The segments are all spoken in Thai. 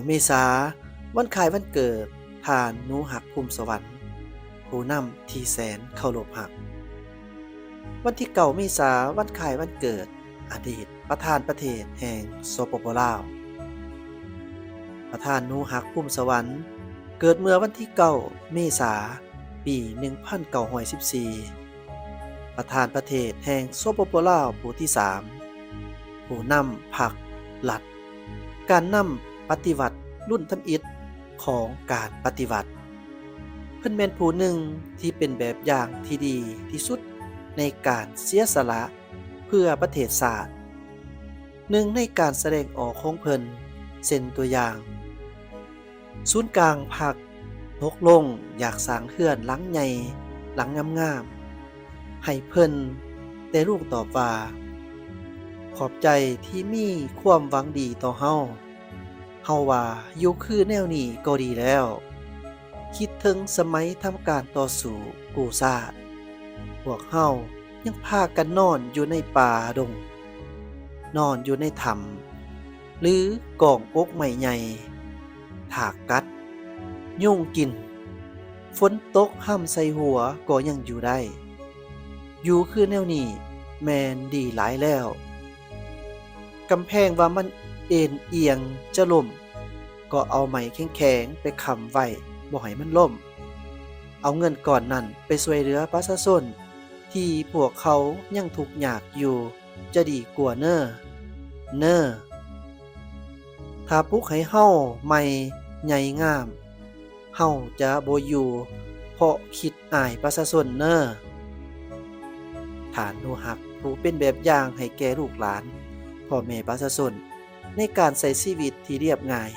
เมษาวันคล้ายวันเกิดทานหนูหักภูมิสวรรค์ผู้นำที่แสนเคารพหักวันที่เมษาวันคล้ายวันเกิดอดีตประธานประเทศแห่งสปปลาวประธานหนูหักภูมิสวรรค์เกิดเมื่อวันที่เมษาปี1914ประธานประเทศแห่งสปปลาวผู้ที่3ผู้นำพรรครัฐการนำปฏิวัติรุ่นทำอิฐของการปฏิวัติเพิ่นแม่นผู้หนึ่งที่เป็นแบบอย่างที่ดีที่สุดในการเสียสละเพื่อประเทศชาติหนึ่งในการแสดงออกของเพิ่นเช่นตัวอย่างศูนย์กลางพรรคตกลงอยากสร้างเรือนหลังใหญ่หลังงามๆให้เพิ่นแต่ลูกตอบว่าขอบใจที่มีความหวังดีต่อเฮาว่าอยู่คือแนวนี้ก็ดีแล้วคิดถึงสมัยทำการต่อสู้กู้ชาติพวกเฮายังพากันนอนอยู่ในป่าดงนอนอยู่ในถ้ำหรือกองกกไม้ใหญ่ถากกัดยุงกินฝนตกห้ำใส่หัวก็ยังอยู่ได้อยู่คือแนวนี้แมนดีหลายแล้วกำแพงว่ามันเอ็นเอียงจะล่มก็เอาไม้แข็งๆไปค้ำไว้บ่ให้มันล่มเอาเงินก่อนนั้นไปช่วยเหลือประชาชนที่พวกเขายังทุกข์ยากอยู่จะดีกว่าเน้อถ้าปลุกให้เฮาใหม่ใหญ่งามเฮาจะบ่อยู่เพราะคิดอายประชาชนเน้อฐานหนูหักผู้เป็นแบบอย่างให้แก่ลูกหลานพ่อแม่ประชาชนในการใช้ชีวิตที่เรียบง่าย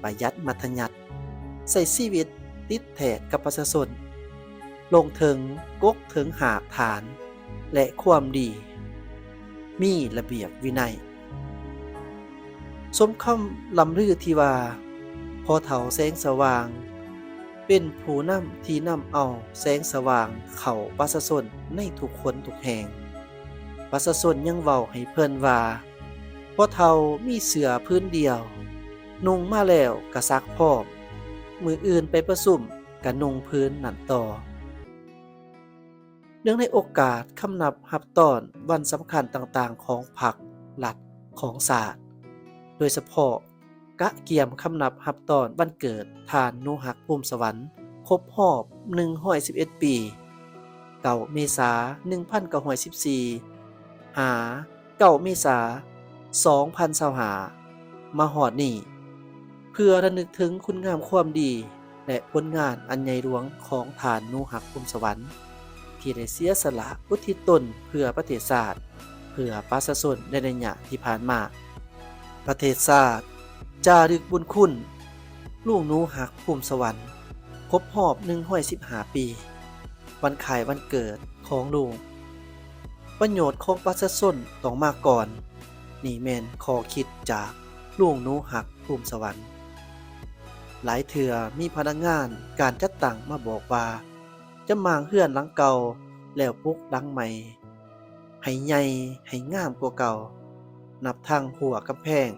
ประหยัดมัธยัสถ์ใช้ชีวิตติดแถกับประชาชนลงถึงกกถึงหากฐานและความดีมีระเบียบวินัยสมคำลำลือที่ว่าพอเฒ่าแสงสว่างเป็นผู้นำที่นำเอาแสงสว่างเข้าประชาชนในทุกคนทุกแห่งประชาชนยังเว้าให้เพิ่นว่าพอเฒ่ามีเสื้อพื้นเดียวนุ่งมาแล้วก็ซักพร้อมมื้ออื่นไปประชุมก็นุ่งพื้นนั่นต่อเนื่องในโอกาสคำนับรับตอนวันสำคัญต่างๆของพรรครัฐของศาสตร์โดยเฉพาะกะเกียมคำนับรับตอนวันเกิดทานหนูหักภูมิสวรรค์ครบรอบ111ปีเมษายน1914หาเมษายน2025มาฮอดนี้เพื่อระลึกถึงคุณงามความดีและผลงานอันใหญ่หลวงของทานหนูหักภูมิสวรรค์ที่ได้เสียสละอุทิศตนเพื่อประเทศชาติเพื่อประชาชนในระยะที่ผ่านมาประเทศชาติจารึกบุญคุณลูกหนูหักภูมิสวรรค์ครบรอบ115ปีวันคล้ายวันเกิดของลูกประโยชน์ของประชาชนต้องมาก่อนนี่แม่นข้อคิดจากลูกหนูหักภูมิสวรรค์หลายเทื่อมีพนักงานการจัดตั้งมาบอกว่าจะมางเฮือนหลังเก่าแล้วปลุกหลังใหม่ให้ใหญ่ให้งามกว่าเก่านับทางหัวกำแพง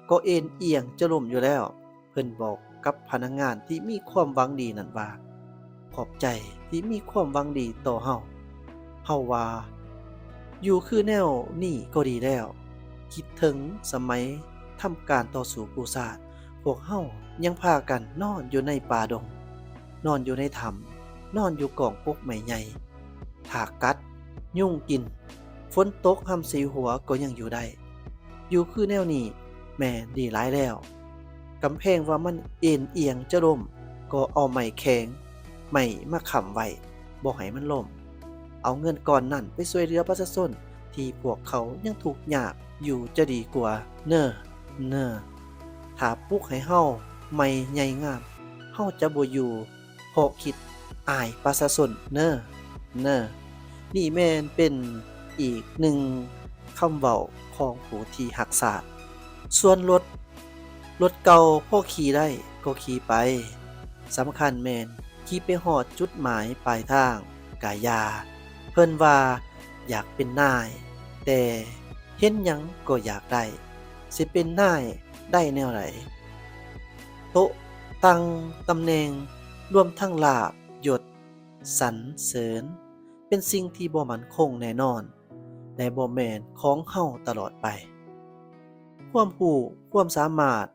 ก็เอ็นเอียงจะล่มอยู่แล้วเพิ่นบอกกับพนักงานที่มีความหวังดีนั่นว่าขอบใจที่มีความหวังดีต่อเฮาว่าอยู่คือแนวนี่ก็ดีแล้วคิดถึงสมัยทำการต่อสู้กู้ชาติพวกเฮายังพากันนอนอยู่ในป่าดงนอนอยู่ในถ้ำนอนอยู่กองกกไม้ใหญ่ถากกัดยุงกินฝนตกห้ำใส่หัวก็ยังอยู่ได้อยู่คือแนวนี้แม่ดีหลายแล้วกำแพงว่ามันเอ็นเอียงจะล่มก็เอาไม้แข็งไม้มาค้ำไว้บ่ให้มันล่มเอาเงินก่อนนั่นไปช่วยเหลือประชาชนที่พวกเขายังทุกข์ยากอยู่จะดีกว่าเน้อถ้าปลุกให้เฮาใหม่ใหญ่งามเฮาจะบ่อยู่เพราะคิดอายประชาชนเน้อนี่แม่นเป็นอีกหนึ่งคำเว้าของผู้ที่รักษาส่วนรถเก่าพอขี่ได้ก็ขี่ไปสำคัญแม่นขี่ไปฮอดจุดหมายปลายทางกายาเพิ่นว่าอยากเป็นนายแต่เห็นหยังก็อยากได้สิเป็นนายได้แนวไหน โต๊ะตั้งตำแหน่งรวมทั้งลาภยศสรรเสริญเป็นสิ่งที่บ่มั่นคงแน่นอนและบ่แม่นของเฮาตลอดไปความรู้ความสามารถ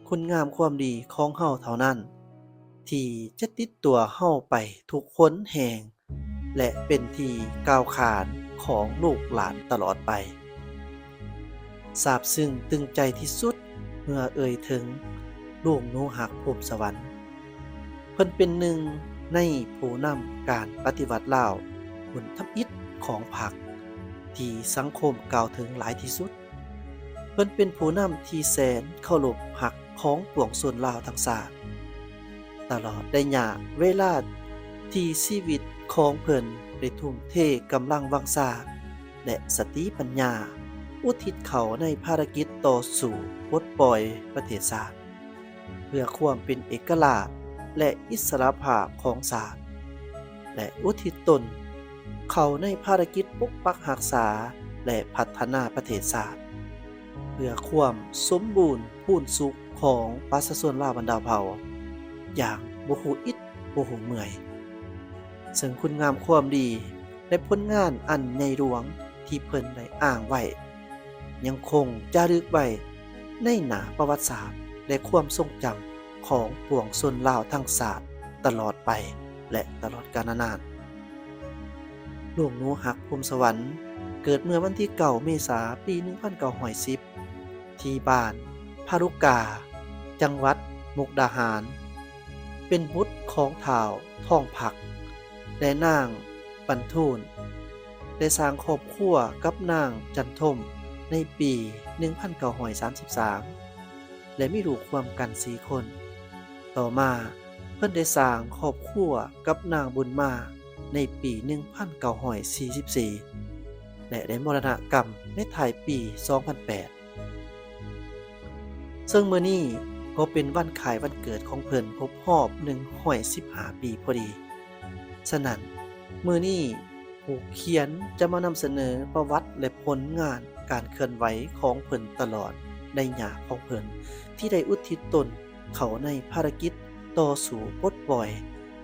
คุณงามความดีของเฮาเท่านั้นที่จะติดตัวเฮาไปทุกคนแห่งและเป็นที่กล่าวขานของลูกหลานตลอดไปซาบซึ้งตึงใจที่สุดเมื่อเอ่ยถึงลุงหนูหักภูมิสวรรค์เพิ่นเป็นหนึ่งในผู้นำการปฏิวัติลาวบนทับอิฐของพรรคที่สังคมกล่าวถึงหลายที่สุดเพิ่นเป็นผู้นำที่แสนเคารพหักของปวงชนลาวทั้งชาติตลอดได้ยามเวลาที่ชีวิตของเพิ่นได้ทุ่มเทกำลังวังชาและสติปัญญาอุทิศเขาในภารกิจต่อสู้ปลดปล่อยประเทศชาติเพื่อความเป็นเอกราชและอิสรภาพของชาติและอุทิศตนเขาในภารกิจปกปักรักษาและพัฒนาประเทศชาติเพื่อความสมบูรณ์พูนสุขของประชาชนลาวบรรดาเผ่าอย่างบ่ฮู้อิดบ่ฮู้เมื่อยซึ่งคุณงามความดีและผลงานอันใหญ่หลวงที่เพิ่นได้อ้างไว้ยังคงจารึกไว้ในหน้าประวัติศาสตร์และความทรงจำของปวงชนลาวทั้งชาติตลอดไปและตลอดกาลนานลุงหนูหักภูมิสวรรค์เกิดเมื่อวันที่9 เมษายน ปี 1910 ที่บ้านพารุกาจังหวัดมุกดาหารเป็นบุตรของท้าวทองผักและนางปันทูลได้สร้างครอบครัวกับนางจันทมในปี 1933 และมีลูกความกัน4 คนต่อมาเพิ่นได้สร้างครอบครัวกับนางบุญมาในปี 1944 และได้มรณกรรมในท้ายปี 2008 ซึ่งมื้อนี้ก็เป็นวันคล้ายวันเกิดของเพิ่นครบรอบ115 ปีพอดีฉะนั้นมื้อนี้ผู้เขียนจะมานำเสนอประวัติและผลงานการเคลื่อนไหวของเพิ่นตลอดในหญ้าของเพิ่นที่ได้อุทิศตนเข้าในภารกิจต่อสู้ปลดปล่อย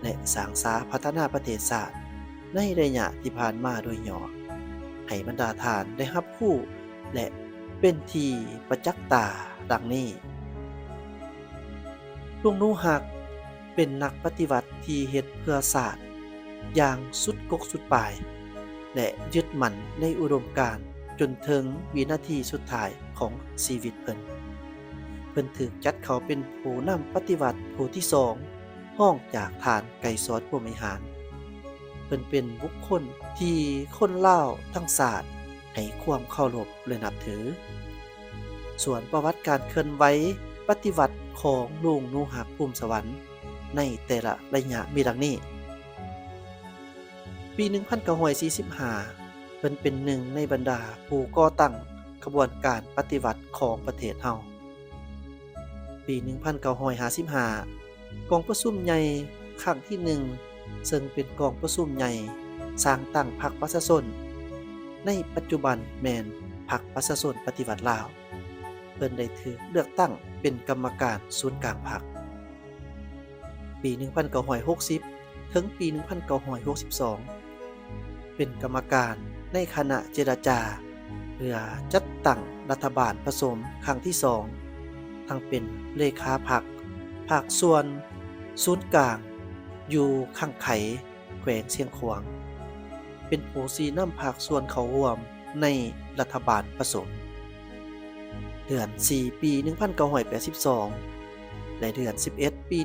และสร้างสาพัฒนาประเทศชาติในระยะที่ผ่านมาโดยย่อให้บรรดาทานได้รับรู้และเป็นที่ประจักษ์ตาดังนี้ลุงหนูหักเป็นนักปฏิวัติที่เฮ็ดเพื่อชาติอย่างสุดกกสุดปลายและยึดมั่นในอุดมการณ์จนถึงวินาทีสุดท้ายของชีวิตเพิ่นถูกจัดเขาเป็นผู้นำปฏิวัติผู้ที่2ห้องจากฐานไกรสอนพรหมิหารเพิ่นเป็นบุคคลที่คนลาวทั้งชาติให้ความเคารพและนับถือส่วนประวัติการเคลื่อนไหวปฏิวัติของลุงหนูหักภูมิสวรรค์ในแต่ละระยะมีดังนี้ปี 1945 เพิ่นเป็นหนึ่งในบรรดาผู้ก่อตั้งขบวนการปฏิวัติของประเทศเฮาปี 1955 กองประชุมใหญ่ครั้งที่ 1ซึ่งเป็นกองประชุมใหญ่สร้างตั้งพรรคประชาชนในปัจจุบันแม่นพรรคประชาชนปฏิวัติลาวเพิ่นได้ถูกเลือกตั้งเป็นกรรมการศูนย์กลางพรรคปี 1960 ถึงปี 1962 เป็นกรรมการในคณะเจรจาเพื่อจัดตั้งรัฐบาลผสมครั้งที่ 2ทั้งเป็นเลขาพรรคภาคส่วนศูนย์กลางอยู่ข้างไขแขวงเชียงขวางเป็นผู้ชี้นำภาคส่วนเข้าร่วมในรัฐบาลผสมเดือน 4 ปี 1982 และเดือน 11 ปี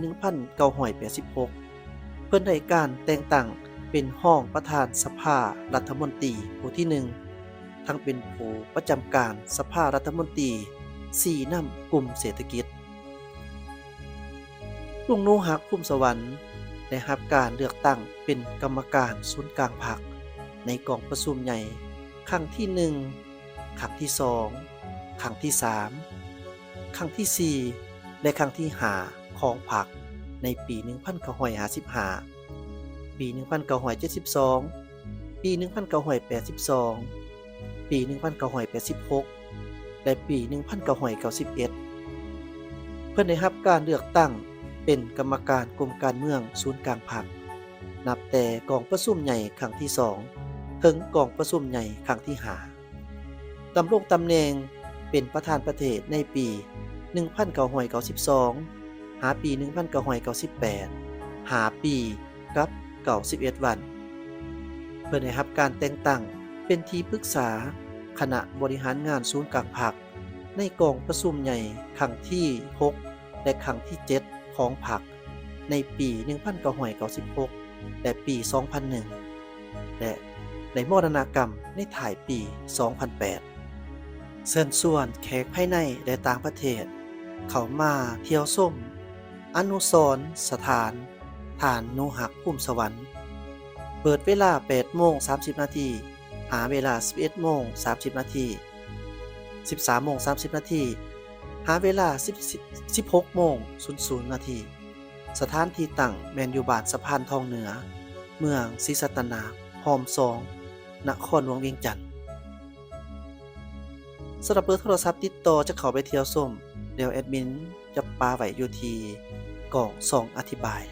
1986 เพิ่นได้การแต่งตั้งเป็นห้องประธานสภารัฐมนตรีผู้ที่ 1ทั้งเป็นผู้ประจำการสภารัฐมนตรี4นำกลุ่มเศรษฐกิจลุงหนูหักภูมิสวรรค์ได้รับการเลือกตั้งเป็นกรรมการศูนย์กลางพรรคในกองประชุมใหญ่ครั้งที่ 1 ครั้งที่ 2 ครั้งที่ 3 ครั้งที่ 4 และครั้งที่ 5 ของพรรคในปี 1955 ปี 1972 ปี 1982 ปี 1986 และปี 1991 เพิ่นได้รับการเลือกตั้งเป็นกรรมการกรมการเมืองศูนย์กลางพรรคนับแต่กองประชุมใหญ่ครั้งที่2ถึงกองประชุมใหญ่ครั้งที่5ดำรงตำแหน่งเป็นประธานประเทศในปี 1992 หาปี 1998 หาปีกับ91 วันเพื่อได้รับการแต่งตั้งเป็นที่ปรึกษาคณะบริหารงานศูนย์กลางพรรคในกองประชุมใหญ่ครั้งที่ 6 และครั้งที่ 7 ของพรรคในปี 1996 และปี 2001 และได้มรณกรรมในถ่ายปี 2008 เชิญชวนแขกภายในและต่างประเทศเข้ามาเที่ยวชมอนุสรณ์สถานฐานนูหักภูมิสวรรค์เปิดเวลา 8:30 นาทีหาเวลา 11:30 นาที 13:30 นาทีหาเวลา 16:00 นาทีสถานที่ตั้งแม่นอยู่บ้านสะพานทองเหนือเมืองศรีสัตนาหอม2นครหลวงเวียงจันทน์สำหรับเบอร์โทรศัพท์ติดต่อจะเข้าไปเที่ยวชมเดี๋ยวแอดมินจะปาไว้อยู่ที่กล่อง2อธิบาย